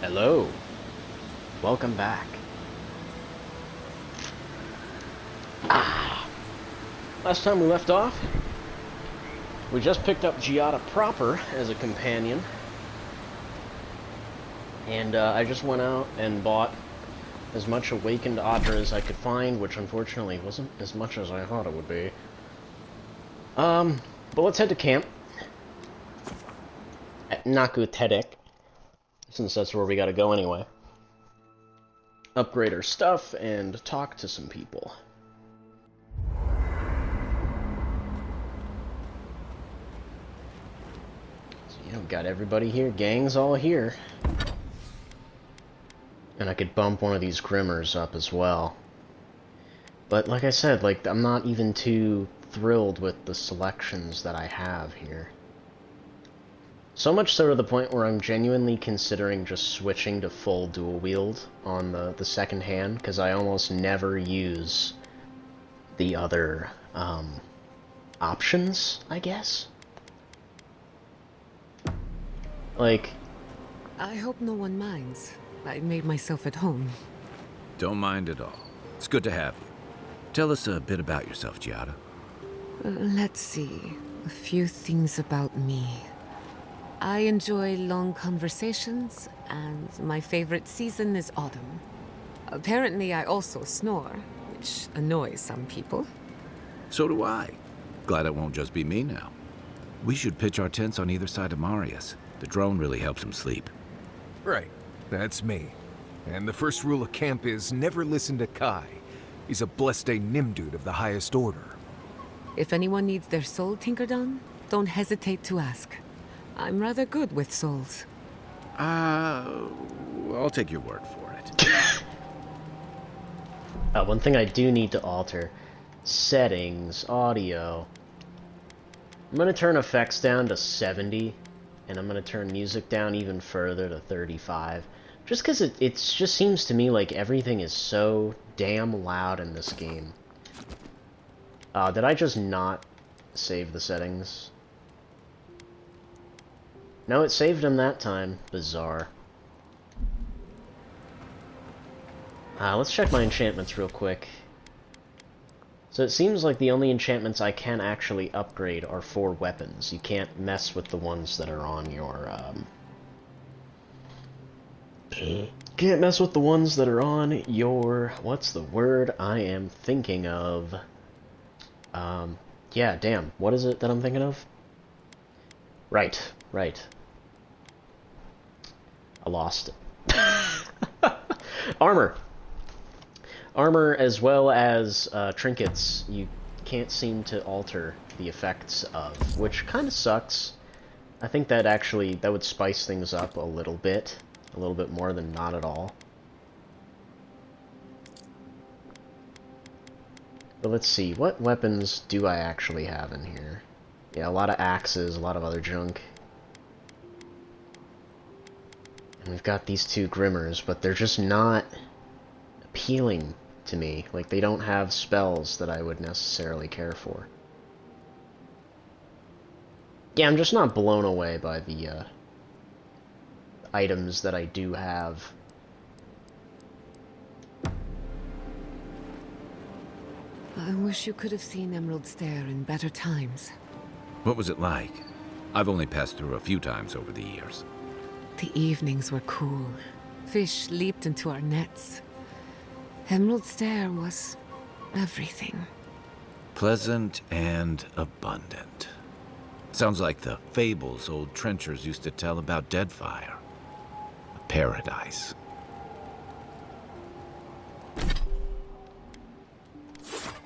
Hello. Welcome back. Last time we left off, we just picked up Giada proper as a companion. And I just went out and bought as much Awakened Audra as I could find, which unfortunately wasn't as much as I thought it would be. But let's head to camp at Naku Tedek, since that's where we gotta go anyway. Upgrade our stuff and talk to some people. So, you know, got everybody here. Gang's all here. And I could bump one of these Grimmers up as well. But like I said, like, I'm not even too thrilled with the selections that I have here. So much so to the point where I'm genuinely considering just switching to full dual wield on the second hand, because I almost never use the other options, I guess. Like, I hope no one minds. I made myself at home. Don't mind at all. It's good to have you. Tell us a bit about yourself, Giada. Let's see. A few things about me. I enjoy long conversations, and my favorite season is autumn. Apparently, I also snore, which annoys some people. So do I. Glad it won't just be me now. We should pitch our tents on either side of Marius. The drone really helps him sleep. Right. That's me. And the first rule of camp is never listen to Kai. He's a blessed Nimdude of the highest order. If anyone needs their soul tinkered on, don't hesitate to ask. I'm rather good with souls. I'll take your word for it. one thing I do need to alter. Settings, audio. I'm gonna turn effects down to 70, and I'm gonna turn music down even further to 35. Just because it just seems to me like everything is so damn loud in this game. Did I just not save the settings? No, it saved them that time. Bizarre. Let's check my enchantments real quick. So it seems like the only enchantments I can actually upgrade are for weapons. You can't mess with the ones that are on your, Can't mess with the ones that are on your... What's the word I am thinking of? Yeah, damn. What is it that I'm thinking of? Right. I lost it. Armor. Armor as well as trinkets you can't seem to alter the effects of, which kind of sucks. I think that actually, that would spice things up a little bit more than not at all. But let's see, what weapons do I actually have in here? Yeah, a lot of axes, a lot of other junk. And we've got these two Grimmers, but they're just not appealing to me. Like, they don't have spells that I would necessarily care for. Yeah, I'm just not blown away by the items that I do have. I wish you could have seen Emerald Stair in better times. What was it like? I've only passed through a few times over the years. The evenings were cool. Fish leaped into our nets. Emerald Stair was everything. Pleasant and abundant. Sounds like the fables old trenchers used to tell about Deadfire. A paradise.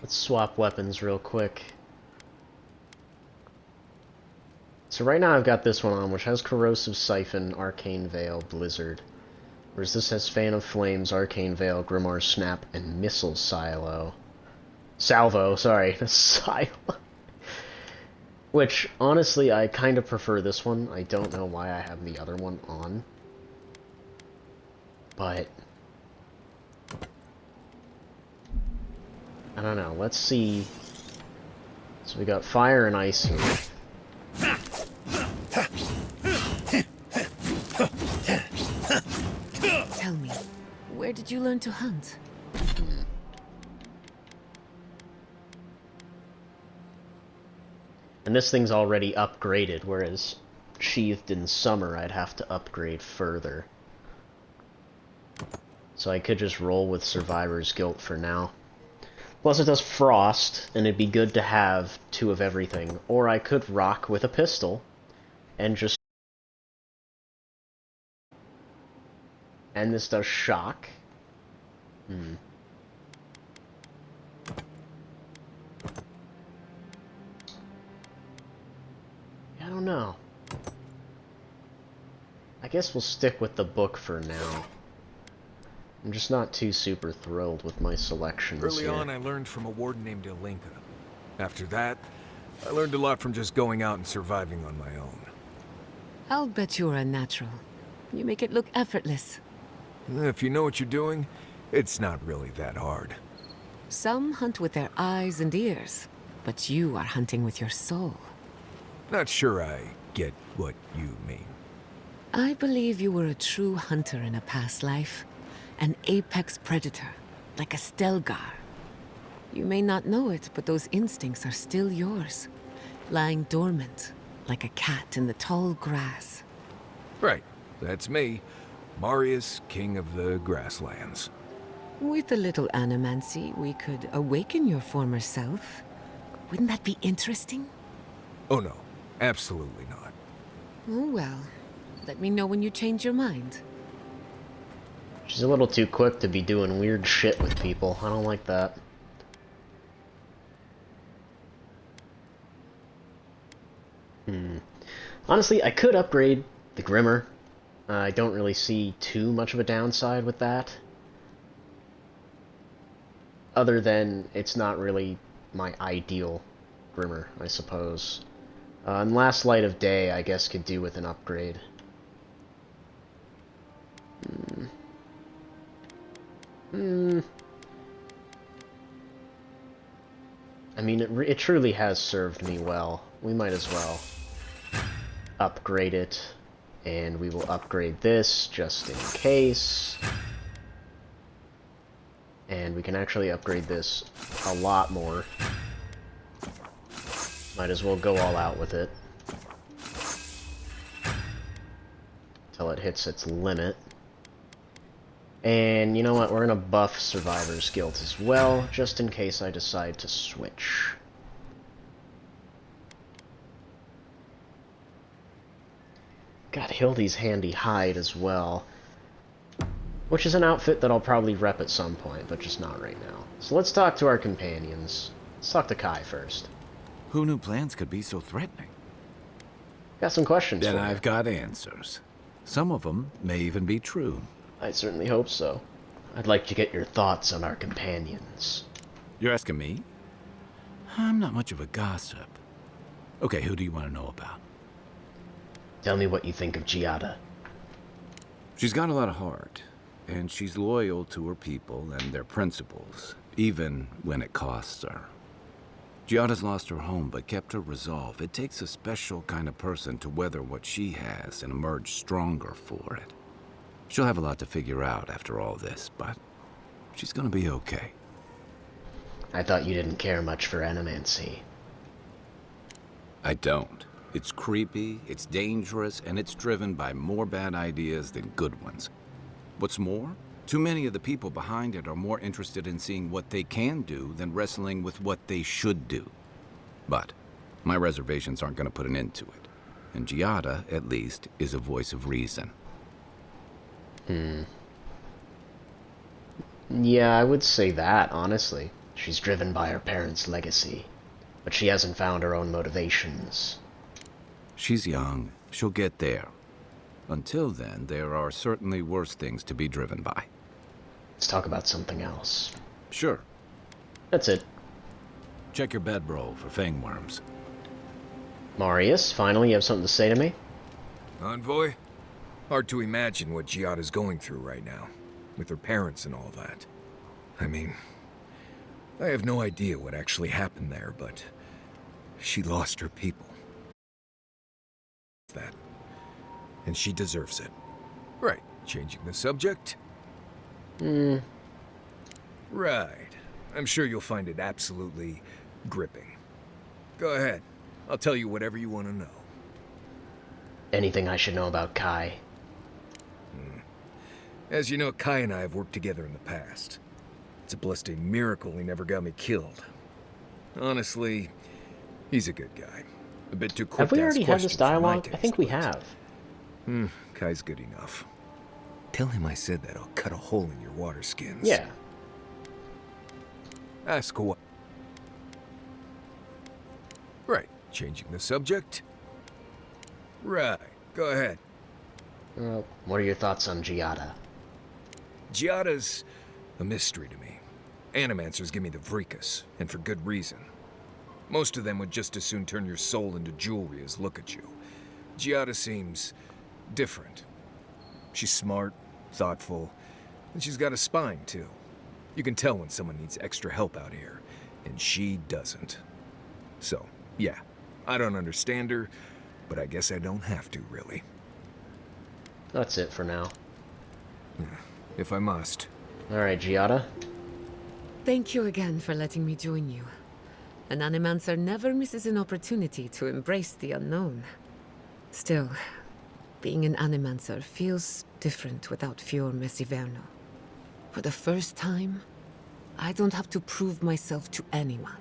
Let's swap weapons real quick. So right now I've got this one on, which has Corrosive Siphon, Arcane Veil, Blizzard. Whereas this has Fan of Flames, Arcane Veil, Grimoire Snap, and Missile Salvo, sorry. Silo. Which, honestly, I kind of prefer this one. I don't know why I have the other one on. But... I don't know, let's see. So we got fire and ice here. did you learn to hunt? And this thing's already upgraded, whereas sheathed in summer, I'd have to upgrade further. So I could just roll with Survivor's Guilt for now. Plus it does frost, and it'd be good to have 2 of everything. Or I could rock with a pistol, and just... And this does shock. I don't know. I guess we'll stick with the book for now. I'm just not too super thrilled with my selections Early here. on, I learned from a warden named Ilinka. After that, I learned a lot from just going out and surviving on my own. I'll bet you're a natural. You make it look effortless. If you know what you're doing, it's not really that hard. Some hunt with their eyes and ears, but you are hunting with your soul. Not sure I get what you mean. I believe you were a true hunter in a past life. An apex predator, like a Stelgar. You may not know it, but those instincts are still yours. Lying dormant, like a cat in the tall grass. Right, that's me. Marius, king of the grasslands. With a little animancy, we could awaken your former self. Wouldn't that be interesting? Oh no, absolutely not. Oh well. Let me know when you change your mind. She's a little too quick to be doing weird shit with people. I don't like that. Honestly, I could upgrade the Grimmer. I don't really see too much of a downside with that. Other than it's not really my ideal Grimmer, I suppose. And Last Light of Day, I guess, could do with an upgrade. I mean, it truly has served me well. We might as well upgrade it, and we will upgrade this just in case. And we can actually upgrade this a lot more. Might as well go all out with it. Till it hits its limit. And you know what, we're gonna buff Survivor's Guilt as well, just in case I decide to switch. Got Hildy's handy hide as well. Which is an outfit that I'll probably rep at some point, but just not right now. So let's talk to our companions. Let's talk to Kai first. Who knew plans could be so threatening? Got some questions Then for you. I've got answers. Some of them may even be true. I certainly hope so. I'd like to get your thoughts on our companions. You're asking me? I'm not much of a gossip. Okay, who do you want to know about? Tell me what you think of Giada. She's got a lot of heart, and she's loyal to her people and their principles, even when it costs her. Giada's lost her home, but kept her resolve. It takes a special kind of person to weather what she has and emerge stronger for it. She'll have a lot to figure out after all this, but she's gonna be okay. I thought you didn't care much for animancy. I don't. It's creepy, it's dangerous, and it's driven by more bad ideas than good ones. What's more, too many of the people behind it are more interested in seeing what they can do than wrestling with what they should do. But my reservations aren't going to put an end to it. And Giada, at least, is a voice of reason. Yeah, I would say that, honestly. She's driven by her parents' legacy. But she hasn't found her own motivations. She's young. She'll get there. Until then, there are certainly worse things to be driven by. Let's talk about something else. Sure. That's it. Check your bedroll for fangworms. Marius, finally you have something to say to me? Envoy? Hard to imagine what Giada's going through right now, with her parents and all that. I mean, I have no idea what actually happened there, but she lost her people. That. And she deserves it. Right, changing the subject. Right. I'm sure you'll find it absolutely gripping. Go ahead. I'll tell you whatever you want to know. Anything I should know about Kai? As you know, Kai and I have worked together in the past. It's a blessed miracle he never got me killed. Honestly, he's a good guy. A bit too quick Have we to ask already had this questions for my dialogue? I think we taste, but- have. Kai's good enough. Tell him I said that I'll cut a hole in your water skins. Yeah. Ask what? Right, changing the subject. Right, go ahead. What are your thoughts on Giada? Giada's a mystery to me. Animancers give me the vricus, and for good reason. Most of them would just as soon turn your soul into jewelry as look at you. Giada seems different. She's smart, thoughtful, and she's got a spine, too. You can tell when someone needs extra help out here, and she doesn't. So, yeah, I don't understand her, but I guess I don't have to, really. That's it for now. If I must. Alright, Giada. Thank you again for letting me join you. An Animancer never misses an opportunity to embrace the unknown. Still, being an Animancer feels different without Fior Mesiverno. For the first time, I don't have to prove myself to anyone.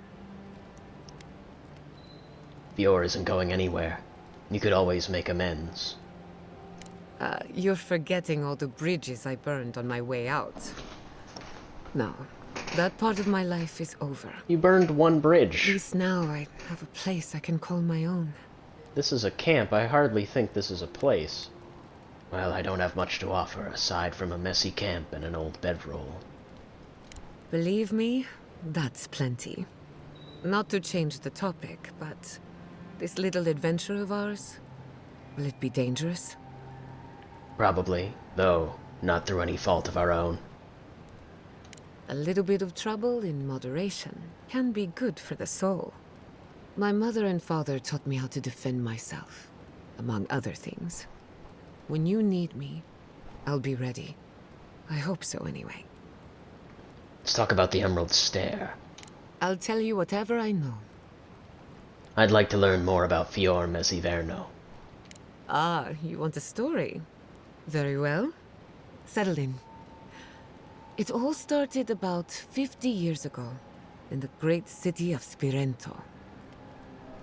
Fior isn't going anywhere. You could always make amends. You're forgetting all the bridges I burned on my way out. No, that part of my life is over. You burned one At bridge. least now I have a place I can call my own. This is a camp. I hardly think this is a place. Well, I don't have much to offer, aside from a messy camp and an old bedroll. Believe me, that's plenty. Not to change the topic, but this little adventure of ours, will it be dangerous? Probably, though not through any fault of our own. A little bit of trouble in moderation can be good for the soul. My mother and father taught me how to defend myself, among other things. When you need me, I'll be ready. I hope so, anyway. Let's talk about the Emerald Stair. I'll tell you whatever I know. I'd like to learn more about Fior Mesiverno. Ah, you want a story? Very well. Settle in. It all started about 50 years ago, in the great city of Spirento.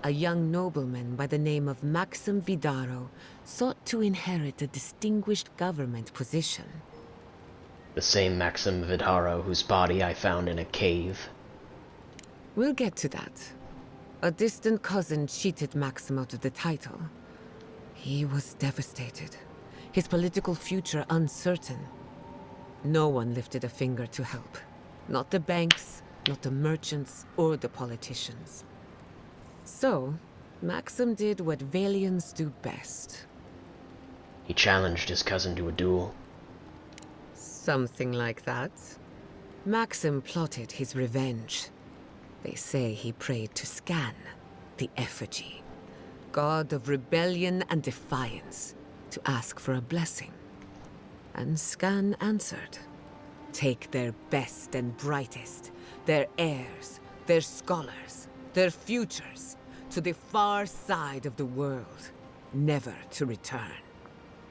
A young nobleman by the name of Maxim Vidaro sought to inherit a distinguished government position. The same Maxim Vidaro whose body I found in a cave. We'll get to that. A distant cousin cheated Maxim out of the title. He was devastated, his political future uncertain. No one lifted a finger to help. Not the banks, not the merchants, or the politicians. So, Maxim did what Valians do best. He challenged his cousin to a duel. Something like that. Maxim plotted his revenge. They say he prayed to Scan, the effigy, god of rebellion and defiance, to ask for a blessing. And Scan answered. Take their best and brightest, their heirs, their scholars, their futures, to the far side of the world, never to return.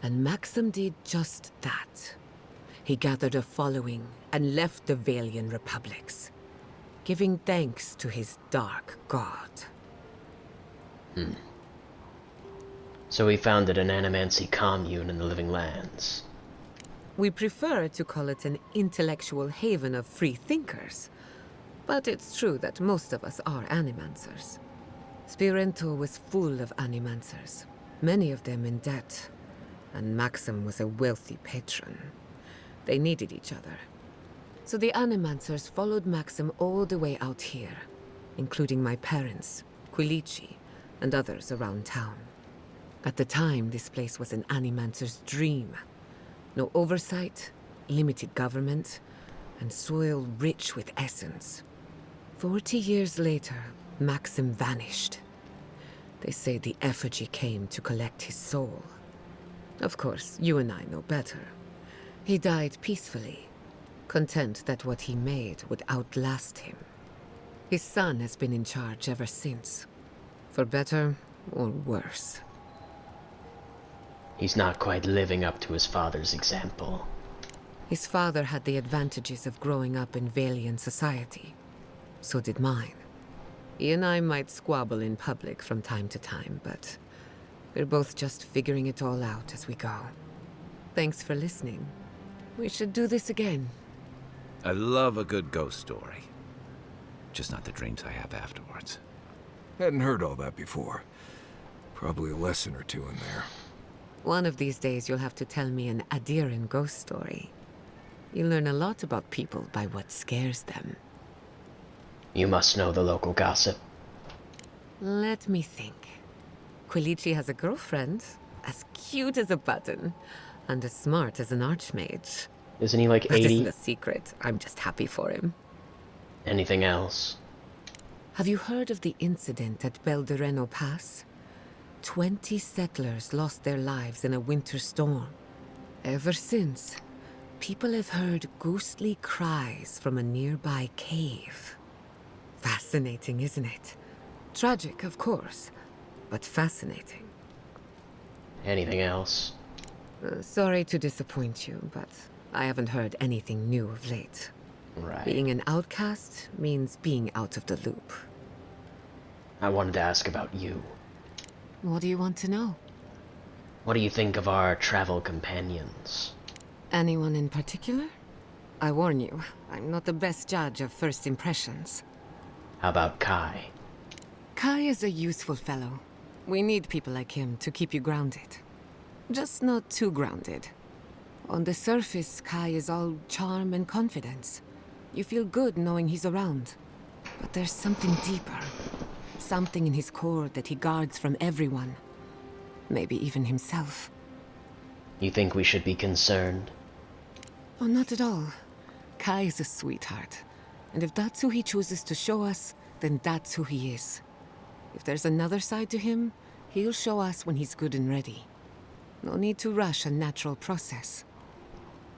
And Maxim did just that. He gathered a following and left the Valian republics, giving thanks to his dark god. So he founded an Animancy commune in the Living Lands. We prefer to call it an intellectual haven of free thinkers, but it's true that most of us are Animancers. Spirento was full of Animancers, many of them in debt, and Maxim was a wealthy patron. They needed each other. So the Animancers followed Maxim all the way out here, including my parents, Quilici, and others around town. At the time, this place was an Animancer's dream. No oversight, limited government, and soil rich with essence. 40 years later, Maxim vanished. They say the effigy came to collect his soul. Of course, you and I know better. He died peacefully, content that what he made would outlast him. His son has been in charge ever since, for better or worse. He's not quite living up to his father's example. His father had the advantages of growing up in Valian society. So did mine. He and I might squabble in public from time to time, but we're both just figuring it all out as we go. Thanks for listening. We should do this again. I love a good ghost story. Just not the dreams I have afterwards. Hadn't heard all that before. Probably a lesson or two in there. One of these days you'll have to tell me an Adiran ghost story. You learn a lot about people by what scares them. You must know the local gossip. Let me think. Quilici has a girlfriend, as cute as a button, and as smart as an archmage. Isn't he like That 80? isn't a secret. I'm just happy for him. Anything else? Have you heard of the incident at Beldereno Pass? 20 settlers lost their lives in a winter storm. Ever since, people have heard ghostly cries from a nearby cave. Fascinating, isn't it? Tragic, of course, but fascinating. Anything else? Sorry to disappoint you, but I haven't heard anything new of late. Right. Being an outcast means being out of the loop. I wanted to ask about you. What do you want to know? What do you think of our travel companions? Anyone in particular? I warn you, I'm not the best judge of first impressions. How about Kai? Kai is a useful fellow. We need people like him to keep you grounded. Just not too grounded. On the surface, Kai is all charm and confidence. You feel good knowing he's around. But there's something deeper. Something in his core that he guards from everyone. Maybe even himself. You think we should be concerned? Oh, not at all. Kai is a sweetheart. And if that's who he chooses to show us, then that's who he is. If there's another side to him, he'll show us when he's good and ready. No need to rush a natural process.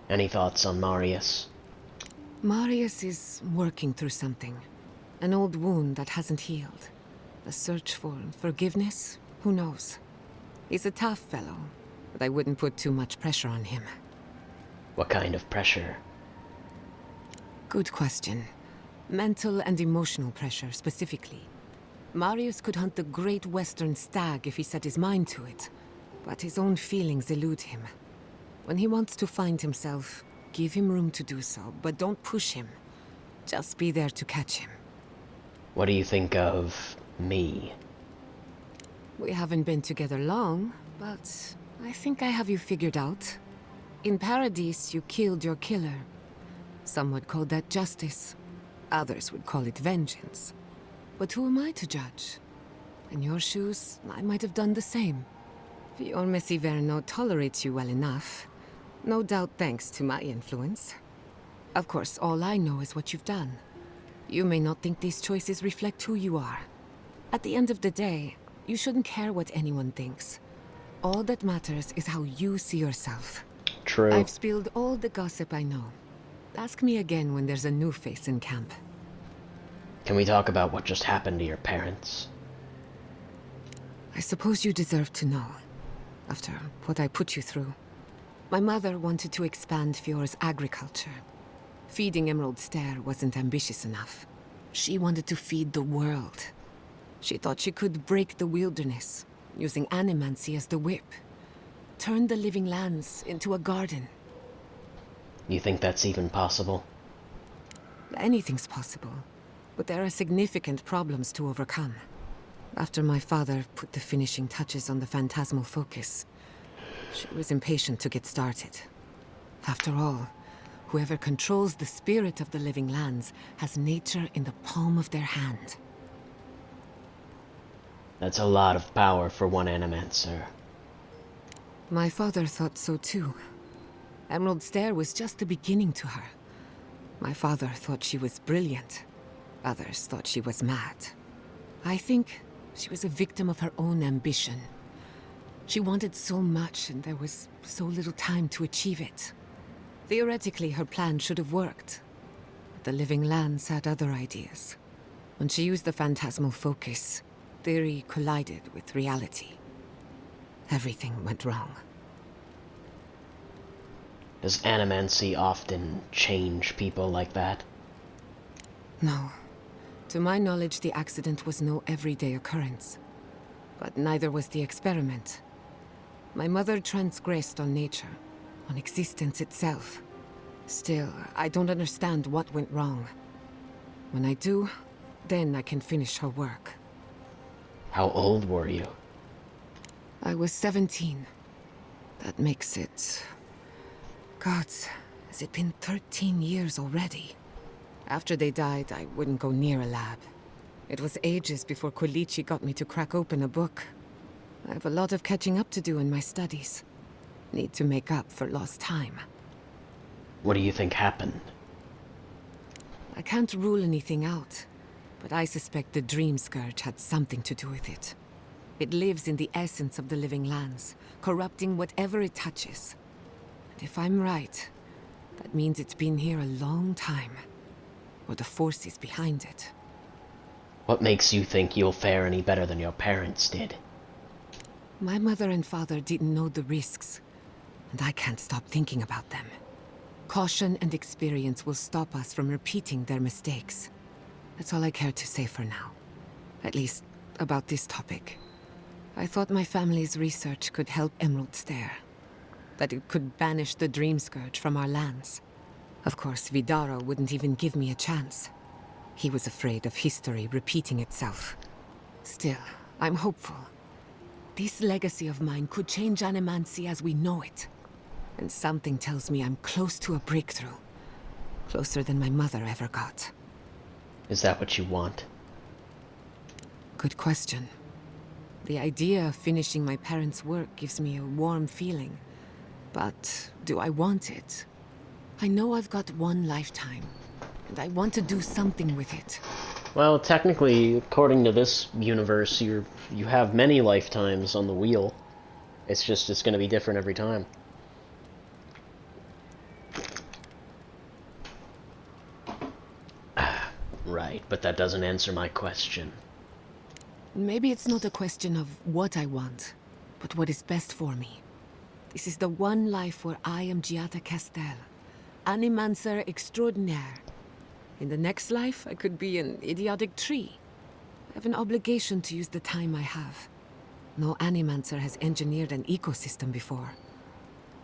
Any thoughts on Marius? Marius is working through something. An old wound that hasn't healed. A search for forgiveness? Who knows? He's a tough fellow, but I wouldn't put too much pressure on him. What kind of pressure? Good question. Mental and emotional pressure, specifically. Marius could hunt the great western stag if he set his mind to it, but his own feelings elude him. When he wants to find himself, give him room to do so, but don't push him. Just be there to catch him. What do you think of me? We haven't been together long, but I think I have you figured out. In Paradise, you killed your killer. Some would call that justice. Others would call it vengeance. But who am I to judge? In your shoes, I might have done the same. Fior Messiverno tolerates you well enough. No doubt thanks to my influence. Of course, all I know is what you've done. You may not think these choices reflect who you are. At the end of the day, you shouldn't care what anyone thinks. All that matters is how you see yourself. True. I've spilled all the gossip I know. Ask me again when there's a new face in camp. Can we talk about what just happened to your parents? I suppose you deserve to know, after what I put you through. My mother wanted to expand Fior's agriculture. Feeding Emerald Stair wasn't ambitious enough. She wanted to feed the world. She thought she could break the wilderness, using animancy as the whip. Turn the living lands into a garden. You think that's even possible? Anything's possible, but there are significant problems to overcome. After my father put the finishing touches on the phantasmal focus, she was impatient to get started. After all, whoever controls the spirit of the living lands has nature in the palm of their hand. That's a lot of power for one animancer. My father thought so too. Emerald Stair was just the beginning to her. My father thought she was brilliant. Others thought she was mad. I think she was a victim of her own ambition. She wanted so much and there was so little time to achieve it. Theoretically, her plan should have worked. But the living lands had other ideas. When she used the phantasmal focus, theory collided with reality. Everything went wrong. Does animancy often change people like that? No. To my knowledge, the accident was no everyday occurrence. But neither was the experiment. My mother transgressed on nature, on existence itself. Still, I don't understand what went wrong. When I do, then I can finish her work. How old were you? I was 17. That makes it... Gods, has it been 13 years already? After they died, I wouldn't go near a lab. It was ages before Kolichi got me to crack open a book. I have a lot of catching up to do in my studies. Need to make up for lost time. What do you think happened? I can't rule anything out, but I suspect the Dream Scourge had something to do with it. It lives in the essence of the living lands, corrupting whatever it touches. And if I'm right, that means it's been here a long time. Or the forces behind it. What makes you think you'll fare any better than your parents did? My mother and father didn't know the risks, and I can't stop thinking about them. Caution and experience will stop us from repeating their mistakes. That's all I care to say for now. At least, about this topic. I thought my family's research could help Emerald's there. That it could banish the Dream Scourge from our lands. Of course, Vidara wouldn't even give me a chance. He was afraid of history repeating itself. Still, I'm hopeful. This legacy of mine could change animancy as we know it. And something tells me I'm close to a breakthrough. Closer than my mother ever got. Is that what you want? Good question. The idea of finishing my parents' work gives me a warm feeling. But do I want it? I know I've got one lifetime, and I want to do something with it. Well, technically, according to this universe, you have many lifetimes on the wheel. It's just it's going to be different every time. Right, but that doesn't answer my question. Maybe it's not a question of what I want, but what is best for me. This is the one life where I am Giada Castel. Animancer extraordinaire. In the next life, I could be an idiotic tree. I have an obligation to use the time I have. No Animancer has engineered an ecosystem before.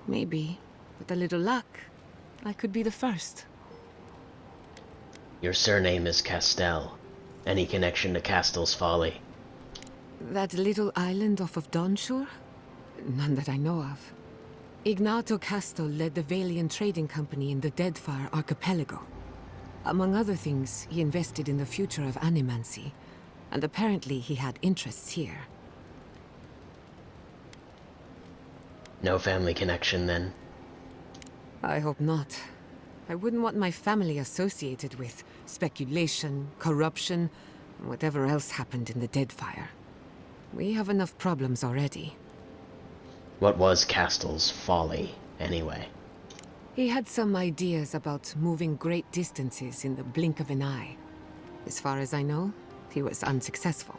Maybe, with a little luck, I could be the first. Your surname is Castel. Any connection to Castel's Folly? That little island off of Dawnshore? None that I know of. Ignato Castel led the Valian trading company in the Deadfire Archipelago. Among other things, he invested in the future of animancy, and apparently he had interests here. No family connection, then? I hope not. I wouldn't want my family associated with speculation, corruption, and whatever else happened in the Deadfire. We have enough problems already. What was Castel's Folly, anyway? He had some ideas about moving great distances in the blink of an eye. As far as I know, he was unsuccessful.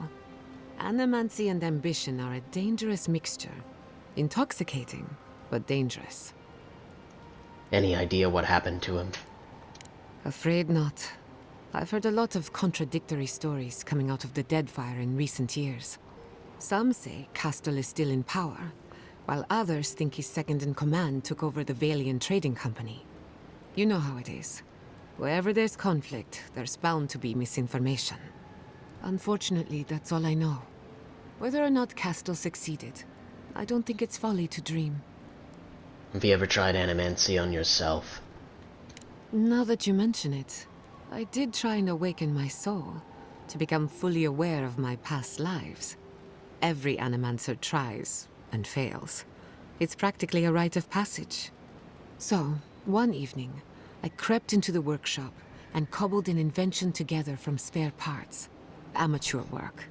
Animancy and ambition are a dangerous mixture. Intoxicating, but dangerous. Any idea what happened to him? Afraid not. I've heard a lot of contradictory stories coming out of the Deadfire in recent years. Some say Castel is still in power, while others think his second-in-command took over the Valian trading company. You know how it is. Wherever there's conflict, there's bound to be misinformation. Unfortunately, that's all I know. Whether or not Castel succeeded, I don't think it's folly to dream. Have you ever tried animancy on yourself? Now that you mention it, I did try and awaken my soul, to become fully aware of my past lives. Every animancer tries, and fails. It's practically a rite of passage. So, one evening, I crept into the workshop and cobbled an invention together from spare parts. Amateur work.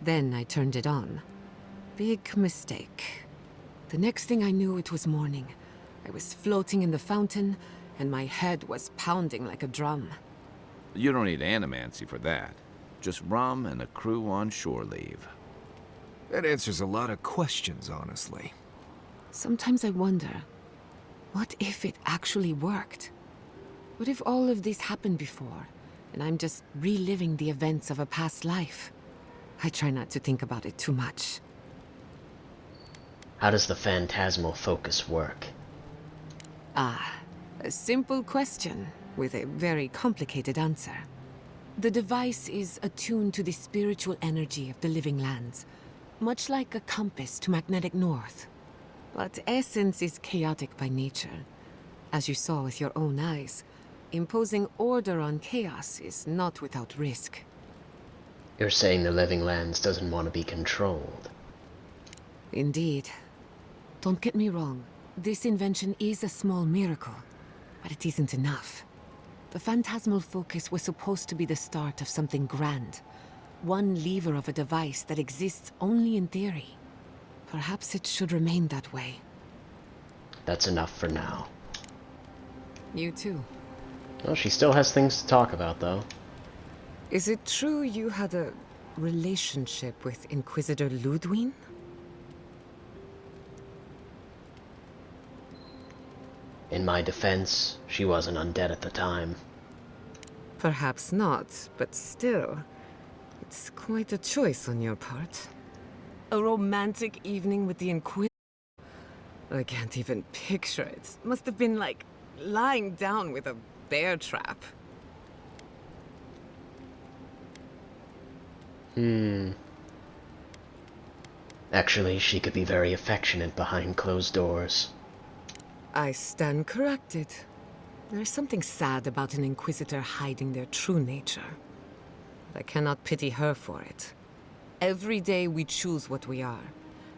Then I turned it on. Big mistake. The next thing I knew, it was morning. I was floating in the fountain, and my head was pounding like a drum. You don't need animancy for that. Just rum and a crew on shore leave. That answers a lot of questions, honestly. Sometimes I wonder, what if it actually worked? What if all of this happened before, and I'm just reliving the events of a past life? I try not to think about it too much. How does the phantasmal focus work? Ah, a simple question with a very complicated answer. The device is attuned to the spiritual energy of the living lands, much like a compass to magnetic north. But essence is chaotic by nature. As you saw with your own eyes, imposing order on chaos is not without risk. You're saying the living lands doesn't want to be controlled. Indeed. Don't get me wrong, this invention is a small miracle, but it isn't enough. The phantasmal focus was supposed to be the start of something grand. One lever of a device that exists only in theory. Perhaps it should remain that way. That's enough for now. You too. Well, she still has things to talk about, though. Is it true you had a relationship with Inquisitor Ludwig? In my defense, she wasn't undead at the time. Perhaps not, but still. It's quite a choice on your part. A romantic evening with the Inquisitor? I can't even picture it. Must have been like lying down with a bear trap. Actually, she could be very affectionate behind closed doors. I stand corrected. There's something sad about an Inquisitor hiding their true nature. But I cannot pity her for it. Every day we choose what we are,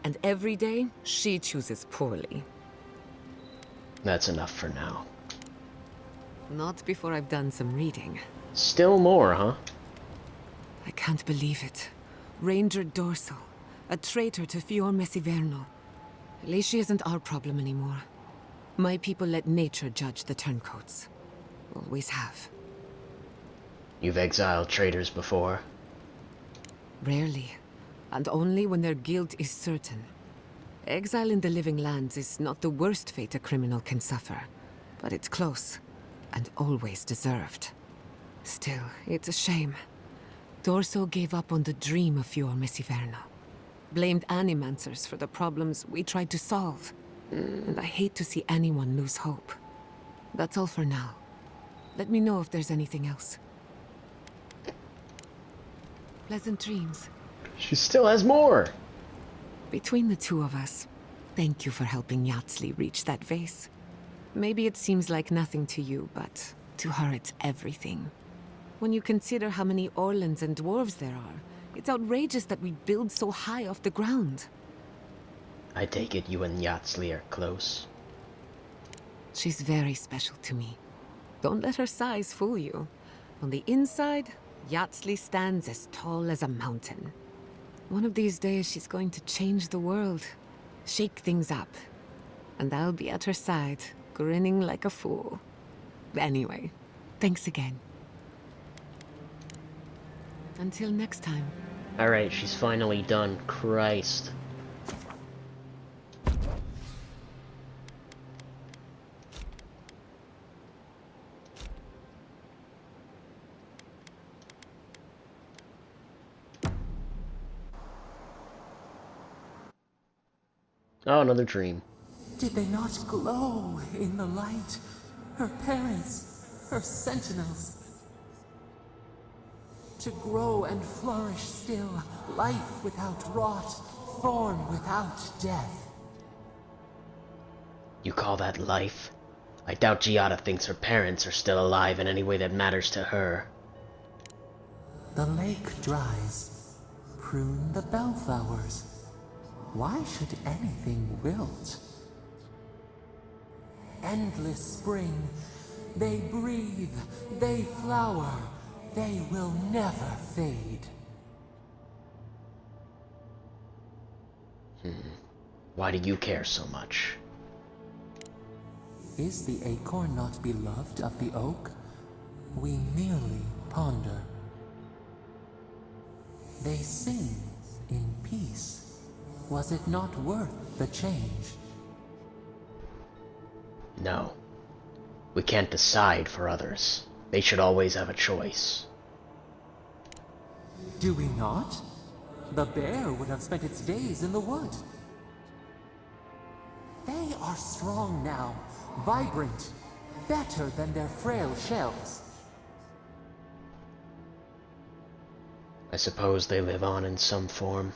and every day she chooses poorly. That's enough for now. Not before I've done some reading. Still more, huh? I can't believe it. Ranger Dorso, a traitor to Fior Messiverno. At least she isn't our problem anymore. My people let nature judge the turncoats. Always have. You've exiled traitors before? Rarely, and only when their guilt is certain. Exile in the living lands is not the worst fate a criminal can suffer, but it's close, and always deserved. Still, it's a shame. Dorso gave up on the dream of Fior Messiverno. Blamed animancers for the problems we tried to solve. And I hate to see anyone lose hope. That's all for now. Let me know if there's anything else. Pleasant dreams. She still has more! Between the two of us, thank you for helping Yatsli reach that vase. Maybe it seems like nothing to you, but to her it's everything. When you consider how many Orlans and dwarves there are, it's outrageous that we build so high off the ground. I take it you and Yatsli are close. She's very special to me. Don't let her size fool you. On the inside, Yatsli stands as tall as a mountain. One of these days she's going to change the world, shake things up. And I'll be at her side, grinning like a fool. Anyway, thanks again. Until next time. Alright, she's finally done. Christ. Oh, another dream. Did they not glow in the light? Her parents, her sentinels. To grow and flourish still, life without rot, form without death. You call that life? I doubt Giada thinks her parents are still alive in any way that matters to her. The lake dries. Prune the bellflowers. Why should anything wilt? Endless spring. They breathe. They flower. They will never fade. Why do you care so much? Is the acorn not beloved of the oak? We merely ponder. They sing in peace. Was it not worth the change? No. We can't decide for others. They should always have a choice. Do we not? The bear would have spent its days in the wood. They are strong now, vibrant, better than their frail shells. I suppose they live on in some form.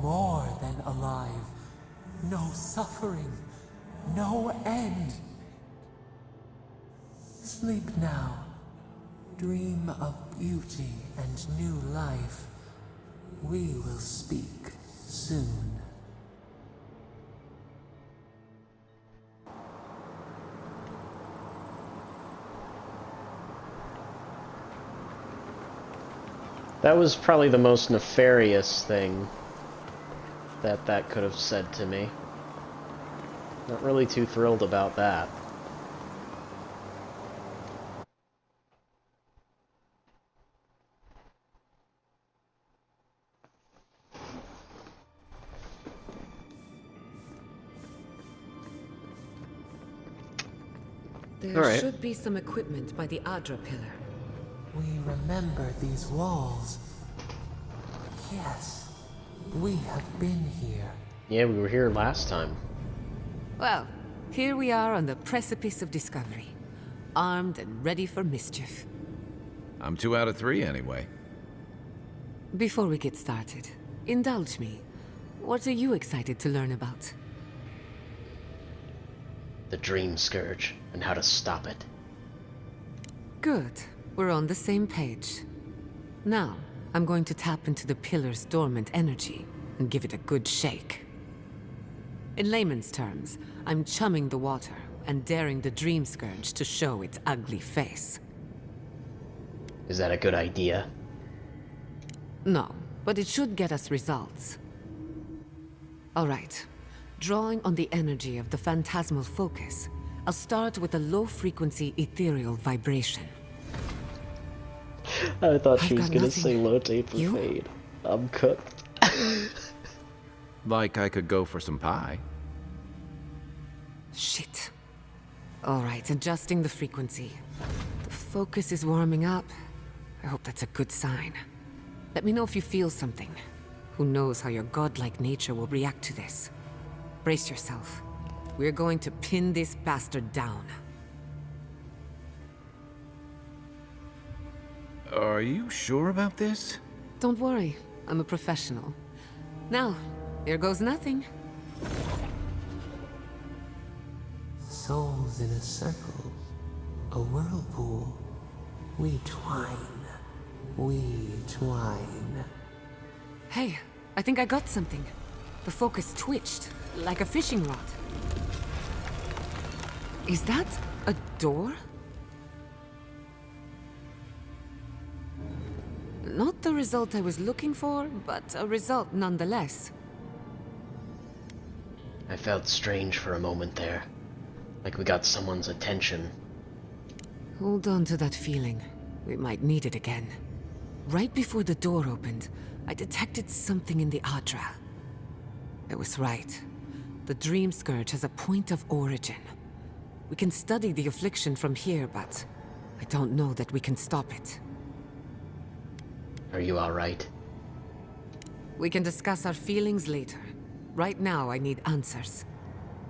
More than alive. No suffering, no end. Sleep now. Dream of beauty and new life. We will speak soon. That was probably the most nefarious thing that could have said to me. Not really too thrilled about that. There should be some equipment by the Adra pillar. We remember these walls. Yes, we have been here. Yeah, we were here last time. Well, here we are on the precipice of discovery, armed and ready for mischief. I'm 2 out of 3 anyway. Before we get started, indulge me. What are you excited to learn about? The Dream Scourge, and how to stop it. Good. We're on the same page. Now, I'm going to tap into the pillar's dormant energy and give it a good shake. In layman's terms, I'm chumming the water and daring the Dream Scourge to show its ugly face. Is that a good idea? No, but it should get us results. All right. Drawing on the energy of the phantasmal focus, I'll start with a low-frequency ethereal vibration. I thought she I've was got gonna nothing. say low tape for You? fade. I'm cooked. Like I could go for some pie. Shit. All right, adjusting the frequency. The focus is warming up. I hope that's a good sign. Let me know if you feel something. Who knows how your godlike nature will react to this. Brace yourself. We're going to pin this bastard down. Are you sure about this? Don't worry, I'm a professional. Now, here goes nothing. Souls in a circle, a whirlpool. We twine, we twine. Hey, I think I got something. The focus twitched, like a fishing rod. Is that a door? Not the result I was looking for, but a result nonetheless. I felt strange for a moment there. Like we got someone's attention. Hold on to that feeling. We might need it again. Right before the door opened, I detected something in the Adra. I was right. The Dream Scourge has a point of origin. We can study the affliction from here, but I don't know that we can stop it. Are you alright? We can discuss our feelings later. Right now, I need answers.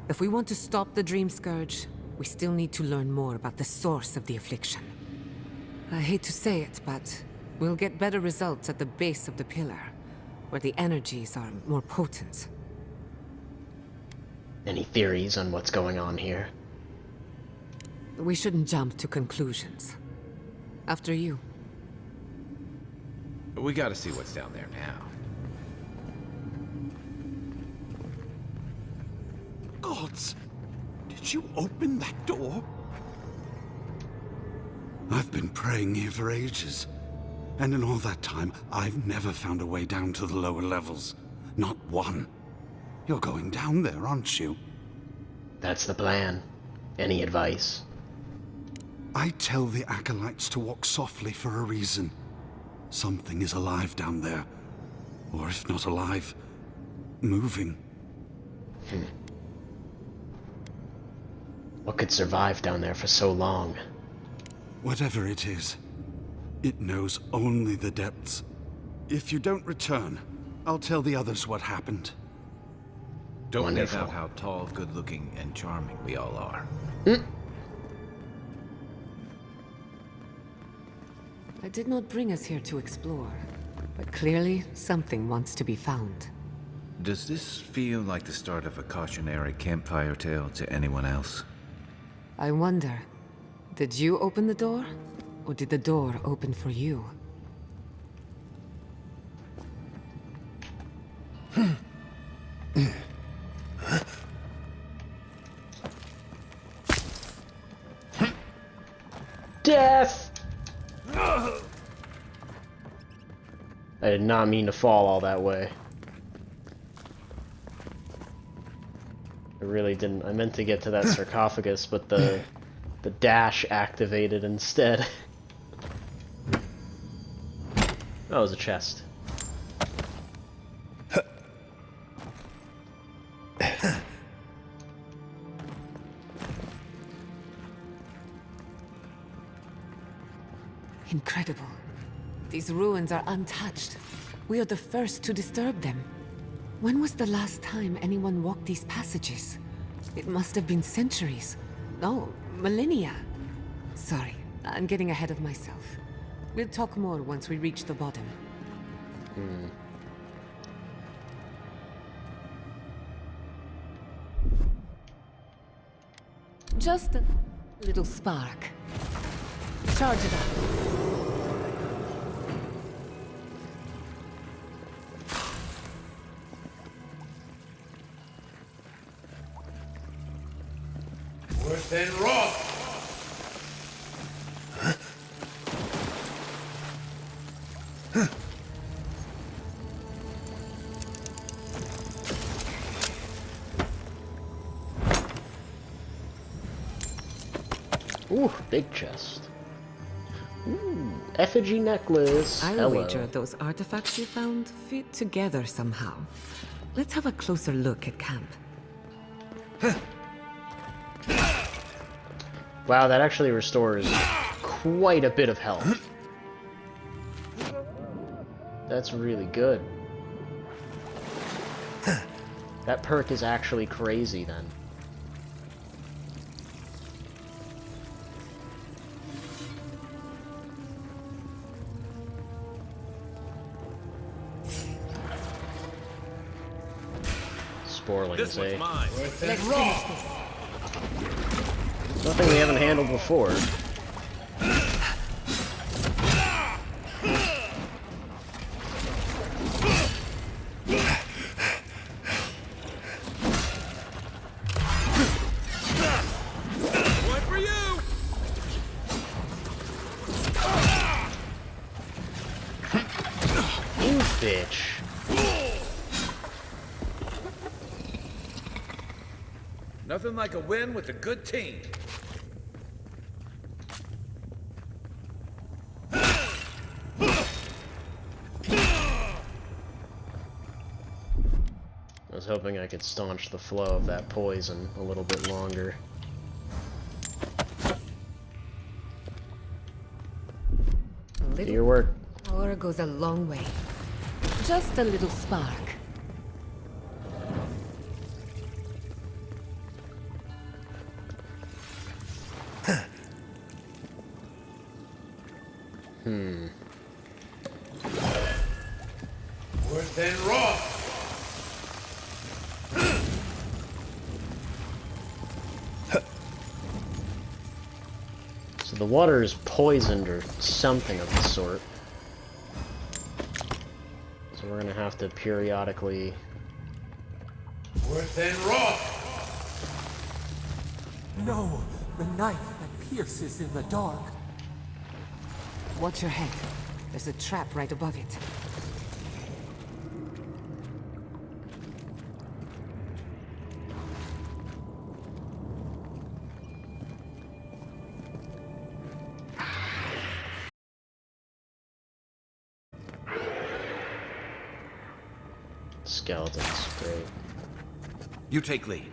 If we want to stop the Dream Scourge, we still need to learn more about the source of the affliction. I hate to say it, but we'll get better results at the base of the pillar, where the energies are more potent. Any theories on what's going on here? We shouldn't jump to conclusions. After you. We gotta see what's down there now. Gods! Did you open that door? I've been praying here for ages. And in all that time, I've never found a way down to the lower levels. Not one. You're going down there, aren't you? That's the plan. Any advice? I tell the acolytes to walk softly for a reason. Something is alive down there. Or if not alive, moving. What could survive down there for so long? Whatever it is, it knows only the depths. If you don't return, I'll tell the others what happened. Don't leave Wonderful. out how tall, good-looking, and charming we all are. I did not bring us here to explore, but clearly something wants to be found. Does this feel like the start of a cautionary campfire tale to anyone else? I wonder, did you open the door? Or did the door open for you? Death! I did not mean to fall all that way. I really didn't. I meant to get to that sarcophagus, but the dash activated instead. Oh, it was a chest. Incredible. These ruins are untouched. We are the first to disturb them. When was the last time anyone walked these passages? It must have been centuries. No, millennia. Sorry, I'm getting ahead of myself. We'll talk more once we reach the bottom. Just a little spark. Charge it up. Worse than raw. Ooh, big chest. Ooh, effigy necklace. I'll Hello. wager those artifacts you found fit together somehow. Let's have a closer look at camp. Wow, that actually restores quite a bit of health. That's really good. That perk is actually crazy then. Sporlings, eh? Worse than Let's raw. finish this. Nothing we haven't handled before. One for you. You bitch. Nothing like a win with a good team. I was hoping I could staunch the flow of that poison a little bit longer. A Do little your work. power goes a long way. Just a little spark. Worse than raw. So the water is poisoned or something of the sort. So we're gonna have to periodically... Worse than raw. No, the knife that pierces in the dark. Watch your head. There's a trap right above it. skeletons. Great. You take lead.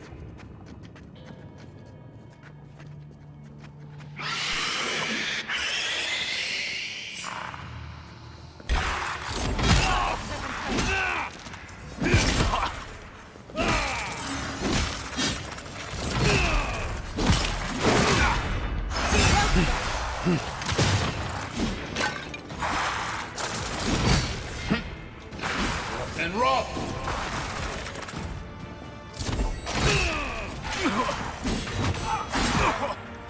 And rough!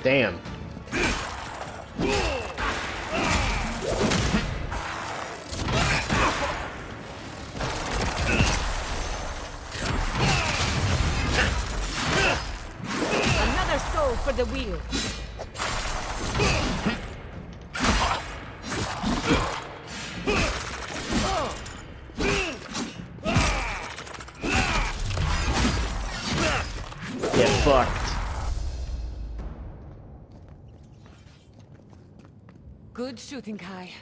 Damn. Another soul for the wheel. Get fucked. Good shooting, Kai.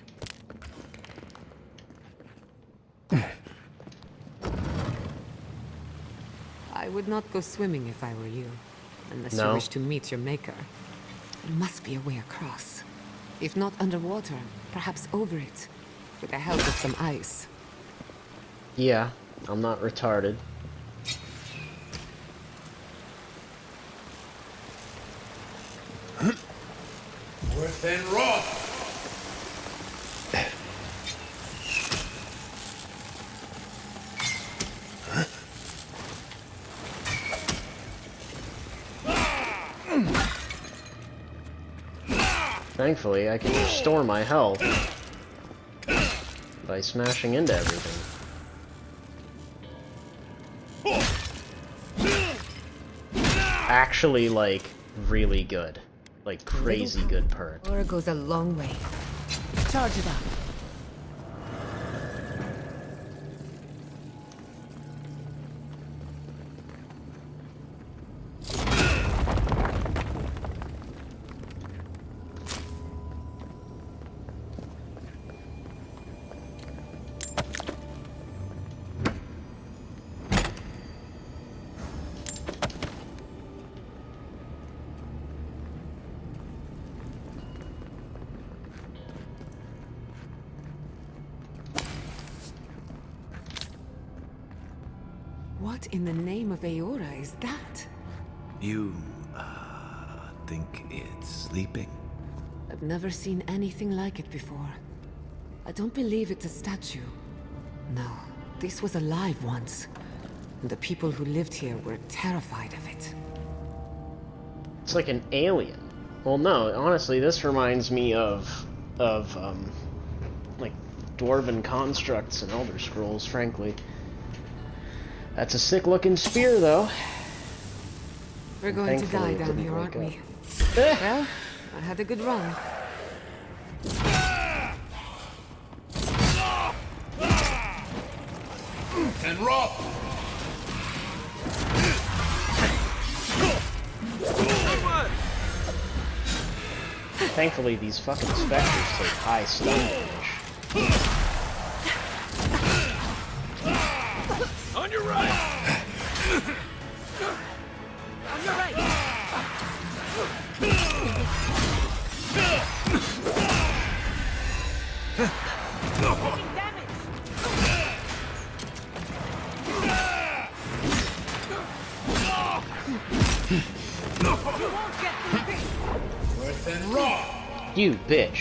I would not go swimming if I were you, unless you No. wish to meet your maker. There must be a way across. If not underwater, perhaps over it, with the help of some ice. Yeah, I'm not retarded. Worth and rough! Thankfully, I can restore my health by smashing into everything. Actually, like, really good. Like, crazy good perk. Or goes a long way. Charge it up. What in the name of Aora is that? You, think it's sleeping? I've never seen anything like it before. I don't believe it's a statue. No, this was alive once. And the people who lived here were terrified of it. It's like an alien. Well, no, honestly, this reminds me of like, dwarven constructs and Elder Scrolls, frankly. That's a sick-looking spear, though. We're going to Thankfully, die it down didn't here, wake aren't up. we? Well, I had a good run. And rough! Thankfully, these fucking specters take high stun damage. On your right! On your right! Taking damage! You won't get through this! Worth and rough! You bitch.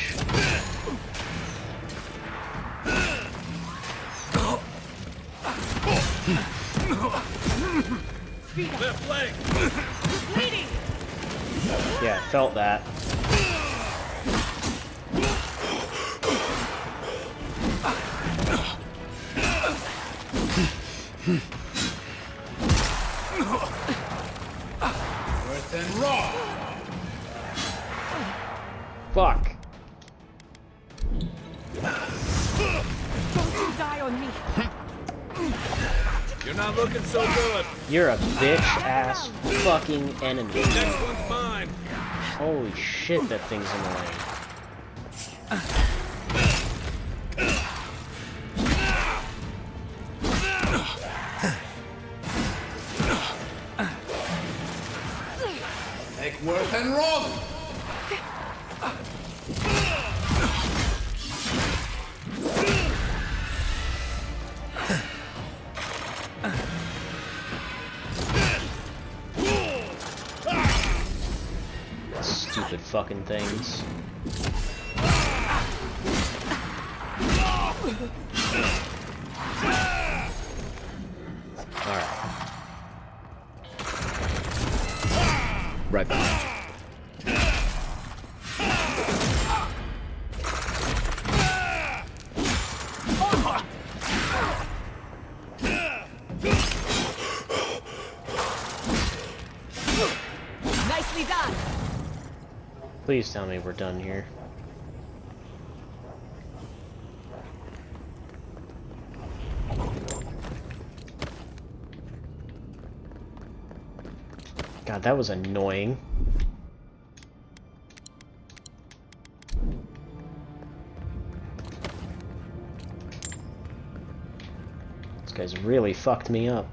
Left leg! Bleeding! Yeah, felt that. Worth and rough! Fuck. Don't you die on me! You're not looking so good. You're a bitch-ass fucking enemy. Next one's mine. Holy shit, that thing's annoying. Get worse and wrong! Stupid fucking things. Alright. Right behind Nicely done. Please tell me we're done here. God, that was annoying. This guy's really fucked me up.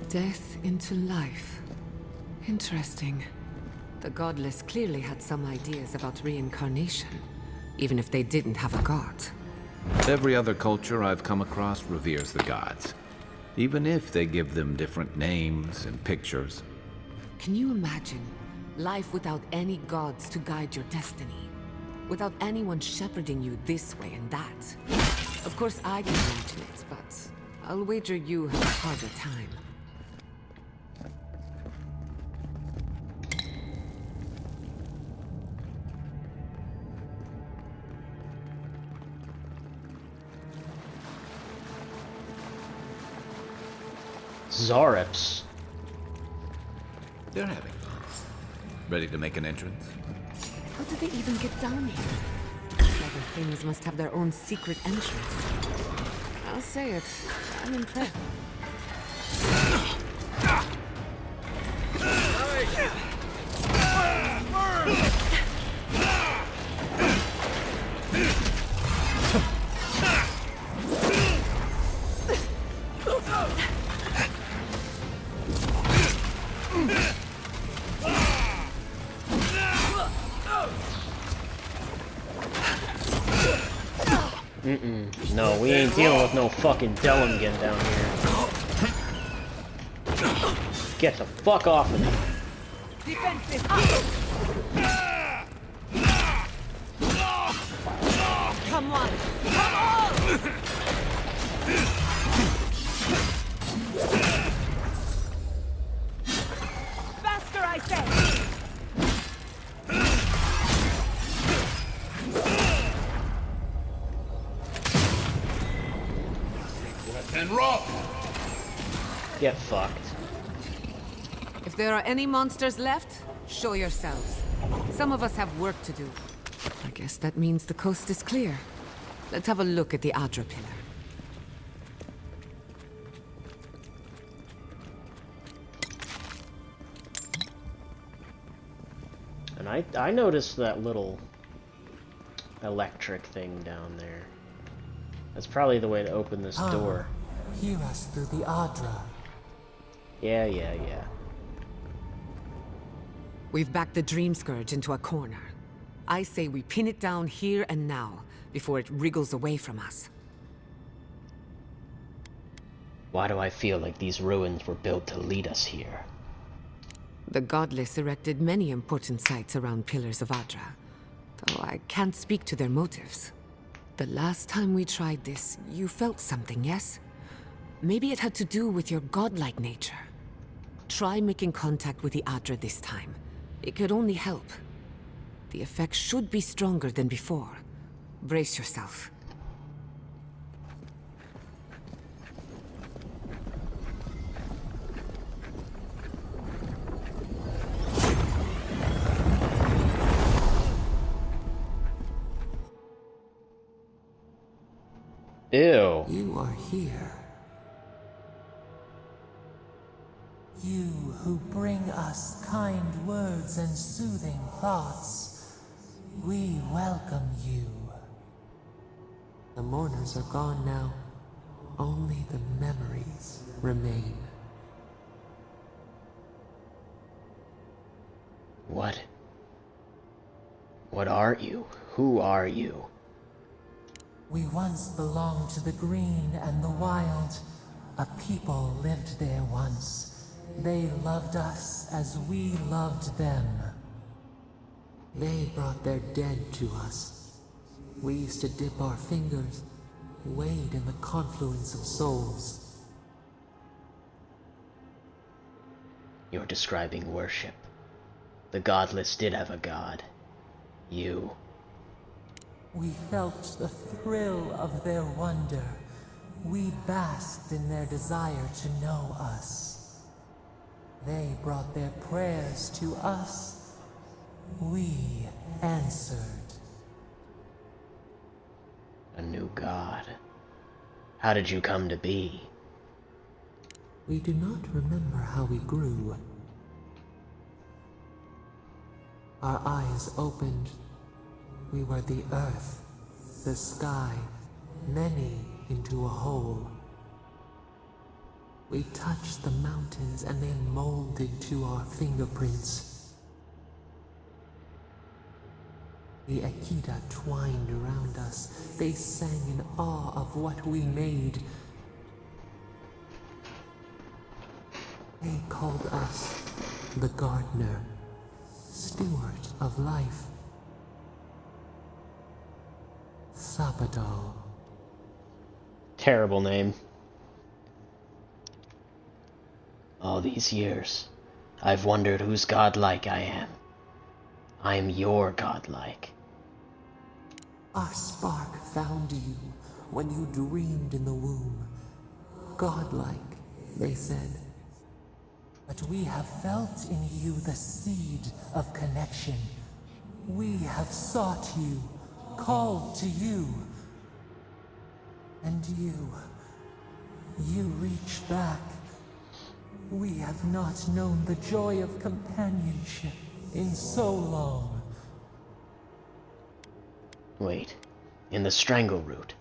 Death into life. Interesting. The godless clearly had some ideas about reincarnation, even if they didn't have a god. Every other culture I've come across reveres the gods, even if they give them different names and pictures. Can you imagine life without any gods to guide your destiny? Without anyone shepherding you this way and that? Of course I can imagine it, but I'll wager you have a harder time. Zarips. They're having fun. Ready to make an entrance? How did they even get down here? Clever things must have their own secret entrance. I'll say it, I'm impressed. No, we ain't dealing with no fucking Dellingan down here. Get the fuck off of me. Defensive! Come on! Come on! Faster, I say! And rock! Get fucked. If there are any monsters left, show yourselves. Some of us have work to do. I guess that means the coast is clear. Let's have a look at the Adra pillar. And I noticed that little electric thing down there. That's probably the way to open this door. Hear us through the Adra. Yeah. We've backed the Dream Scourge into a corner. I say we pin it down here and now, before it wriggles away from us. Why do I feel like these ruins were built to lead us here? The Godless erected many important sites around Pillars of Adra, though I can't speak to their motives. The last time we tried this, you felt something, yes? Maybe it had to do with your godlike nature. Try making contact with the Adra this time. It could only help. The effect should be stronger than before. Brace yourself. Ew. You are here. You who bring us kind words and soothing thoughts. We welcome you. The mourners are gone now. Only the memories remain. What? What are you? Who are you? We once belonged to the green and the wild. A people lived there once. They loved us as we loved them. They brought their dead to us. We used to dip our fingers, wade in the confluence of souls. You're describing worship. The godless did have a god. You. We felt the thrill of their wonder. We basked in their desire to know us. They brought their prayers to us. We answered. A new god. How did you come to be? We do not remember how we grew. Our eyes opened. We were the earth, the sky, many into a whole. We touched the mountains and they molded to our fingerprints. The Akita twined around us. They sang in awe of what we made. They called us the gardener, steward of life. Sapadal. Terrible name. All these years, I've wondered whose godlike I am. I am your godlike. Our spark found you when you dreamed in the womb. Godlike, they said. But we have felt in you the seed of connection. We have sought you, called to you. And you reach back. We have not known the joy of companionship in so long. Wait, in the strangle root,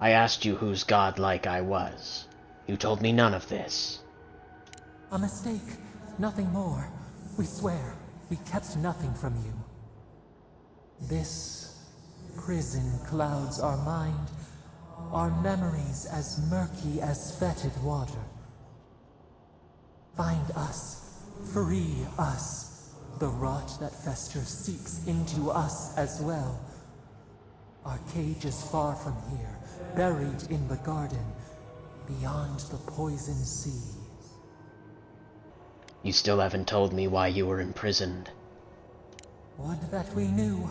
I asked you whose godlike I was. You told me none of this. A mistake, nothing more. We swear, we kept nothing from you. This prison clouds our mind, our memories as murky as fetid water. Find us, free us. The rot that festers seeps into us as well. Our cage is far from here, buried in the garden, beyond the poison sea. You still haven't told me why you were imprisoned. Would that we knew.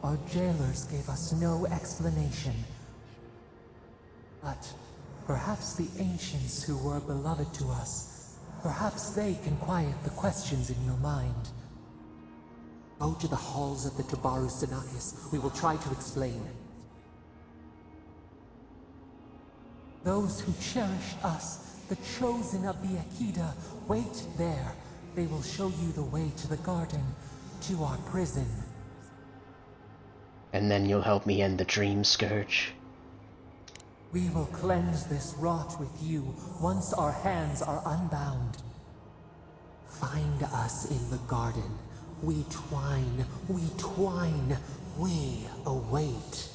Our jailers gave us no explanation. But perhaps the ancients who were beloved to us, perhaps they can quiet the questions in your mind. Go to the halls of the Tabaru Sinakis. We will try to explain. Those who cherish us, the chosen of the Akita, wait there. They will show you the way to the garden, to our prison. And then you'll help me end the dream scourge? We will cleanse this rot with you once our hands are unbound. Find us in the garden. We twine, we await.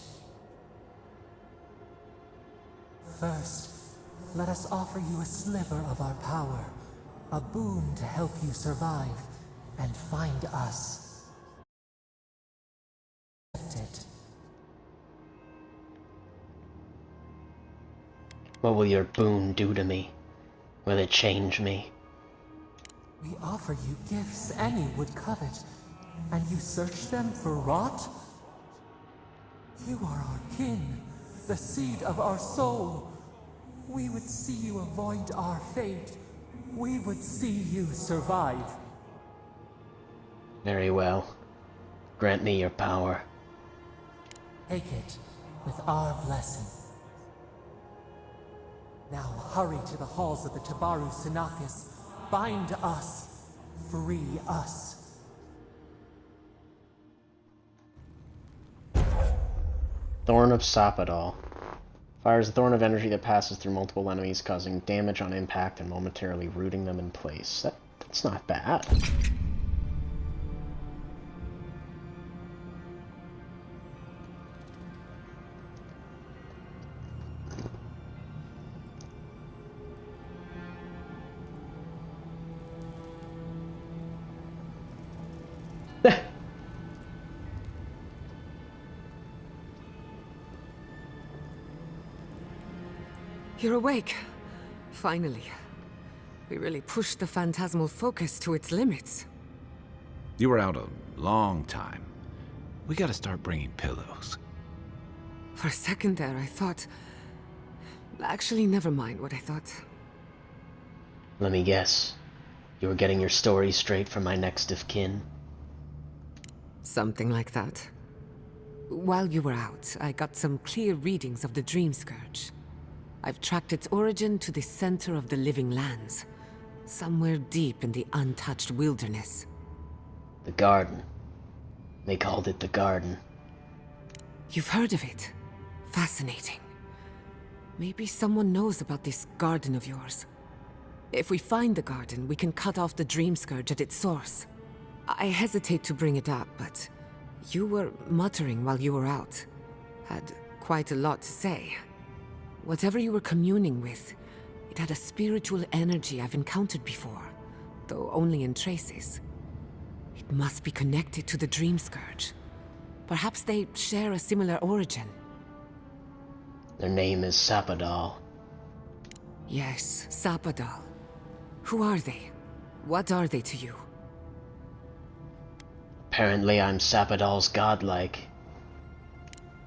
First, let us offer you a sliver of our power, a boon to help you survive and find us. Accept it. What will your boon do to me? Will it change me? We offer you gifts any would covet, and you search them for rot? You are our kin, the seed of our soul. We would see you avoid our fate. We would see you survive. Very well. Grant me your power. Take it with our blessing. Now hurry to the halls of the Tabaru Sinakis. Bind us. Free us. Thorn of Sapadal. Fires a thorn of energy that passes through multiple enemies, causing damage on impact and momentarily rooting them in place. That's not bad. You're awake. Finally. We really pushed the phantasmal focus to its limits. You were out a long time. We gotta start bringing pillows. For a second there, I thought... Actually, never mind what I thought. Let me guess. You were getting your story straight from my next of kin? Something like that. While you were out, I got some clear readings of the Dream Scourge. I've tracked its origin to the center of the living lands, somewhere deep in the untouched wilderness. The Garden. They called it the Garden. You've heard of it? Fascinating. Maybe someone knows about this garden of yours. If we find the garden, we can cut off the Dream Scourge at its source. I hesitate to bring it up, but you were muttering while you were out. Had quite a lot to say. Whatever you were communing with, it had a spiritual energy I've encountered before, though only in traces. It must be connected to the Dream Scourge. Perhaps they share a similar origin. Their name is Sapadal. Yes, Sapadal. Who are they? What are they to you? Apparently I'm Sapadal's godlike.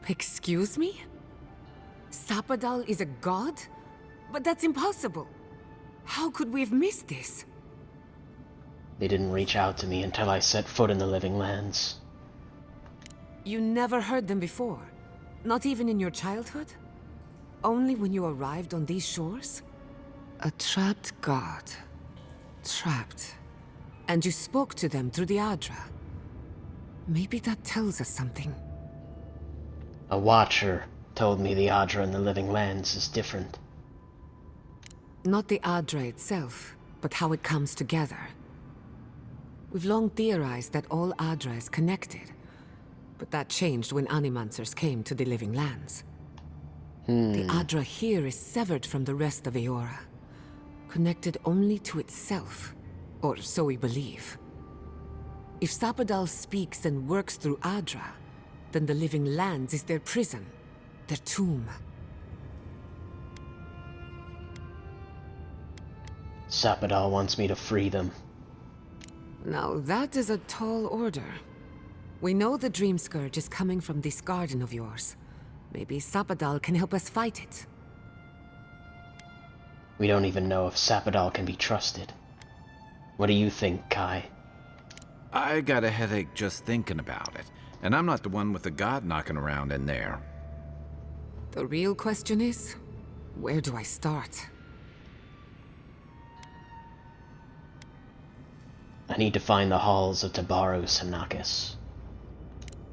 Excuse me? Sapadal is a god? But that's impossible. How could we have missed this? They didn't reach out to me until I set foot in the living lands. You never heard them before? Not even in your childhood? Only when you arrived on these shores? A trapped god. Trapped. And you spoke to them through the Adra. Maybe that tells us something. A watcher told me the Adra in the living lands is different. Not the Adra itself, but how it comes together. We've long theorized that all Adra is connected, but that changed when Animancers came to the living lands. The Adra here is severed from the rest of Eora, connected only to itself, or so we believe. If Sapadal speaks and works through Adra, then the living lands is their prison, their tomb. Sapadal wants me to free them. Now that is a tall order. We know the Dream Scourge is coming from this garden of yours. Maybe Sapadal can help us fight it. We don't even know if Sapadal can be trusted. What do you think, Kai? I got a headache just thinking about it, and I'm not the one with the god knocking around in there. The real question is, where do I start? I need to find the halls of Tabaru Sanakis.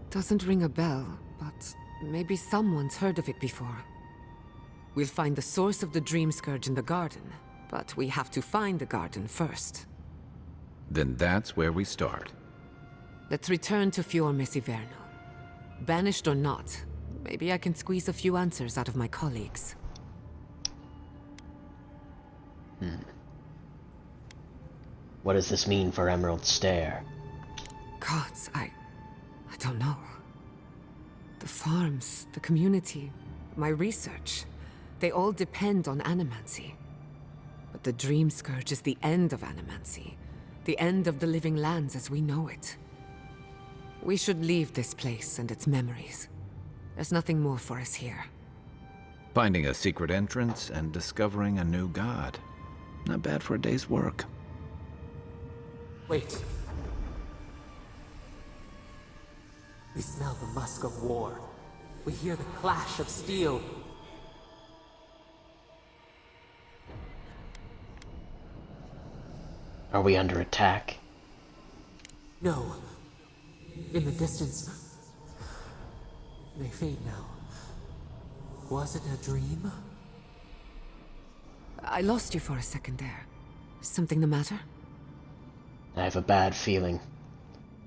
Doesn't ring a bell, but maybe someone's heard of it before. We'll find the source of the Dream Scourge in the garden, but we have to find the garden first. Then that's where we start. Let's return to Fior Mesiverno. Banished or not, maybe I can squeeze a few answers out of my colleagues. What does this mean for Emerald Stair? Gods, I don't know. The farms, the community, my research, they all depend on animancy. But the Dream Scourge is the end of animancy, the end of the living lands as we know it. We should leave this place and its memories. There's nothing more for us here. Finding a secret entrance and discovering a new god. Not bad for a day's work. Wait. We smell the musk of war. We hear the clash of steel. Are we under attack? No. In the distance. They fade now. Was it a dream? I lost you for a second there. Something the matter? I have a bad feeling.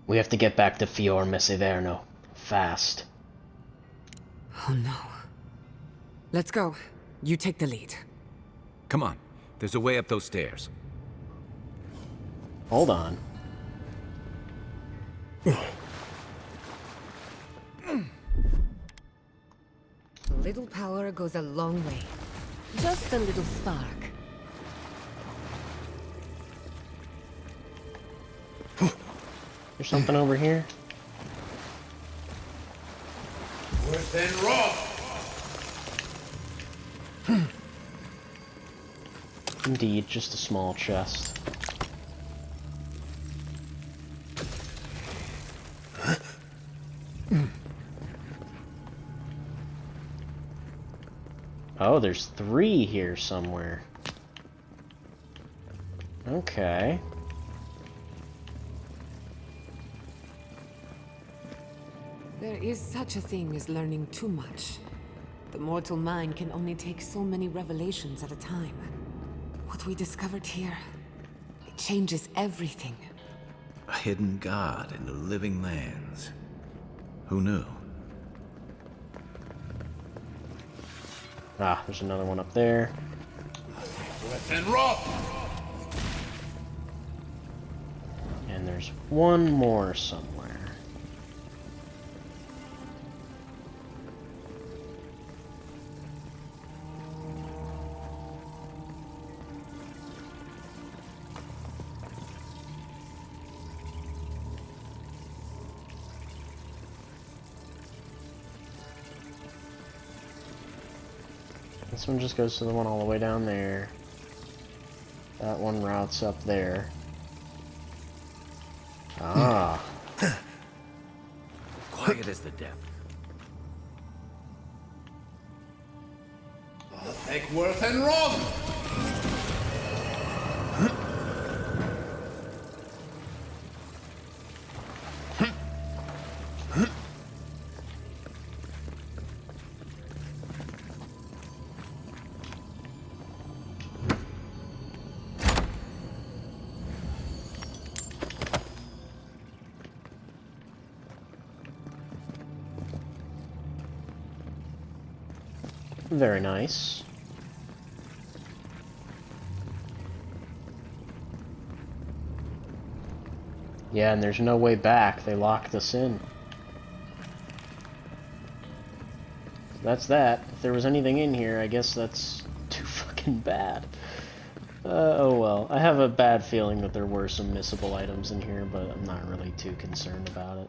We have to get back to Fior Mesiverno. Fast. Oh no. Let's go. You take the lead. Come on. There's a way up those stairs. Hold on. A little power goes a long way. Just a little spark. There's something over here. Within raw. Indeed, just a small chest. Oh, there's 3 here somewhere. Okay. There is such a thing as learning too much. The mortal mind can only take so many revelations at a time. What we discovered here, it changes everything. A hidden god in the living lands. Who knew? Ah, there's another one up there. Within raw. And there's one more somewhere. This one just goes to the one all the way down there. That one routes up there. Ah. Quiet as the depth. I'll take worth and wrong. Very nice. Yeah, and there's no way back. They locked us in. That's that. If there was anything in here, I guess that's too fucking bad. Oh well. I have a bad feeling that there were some missable items in here, but I'm not really too concerned about it.